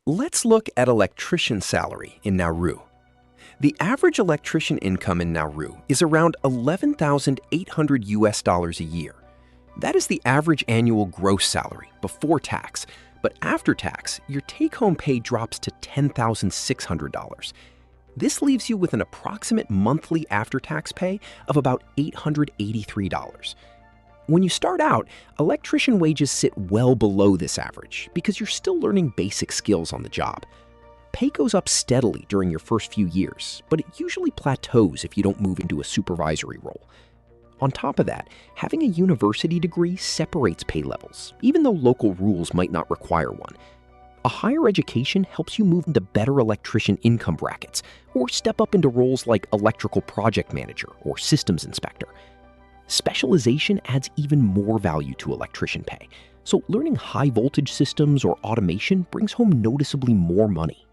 Let's look at electrician salary in Nauru. The average electrician income in Nauru is around 11,800 US dollars a year. That is the average annual gross salary before tax, but after tax, your take-home pay drops to $10,600. This leaves you with an approximate monthly after-tax pay of about $883. When you start out, electrician wages sit well below this average because you're still learning basic skills on the job. Pay goes up steadily during your first few years, but it usually plateaus if you don't move into a supervisory role. On top of that, having a university degree separates pay levels, even though local rules might not require one. A higher education helps you move into better electrician income brackets, or step up into roles like electrical project manager or systems inspector. Specialization adds even more value to electrician pay, so learning high voltage systems or automation brings home noticeably more money.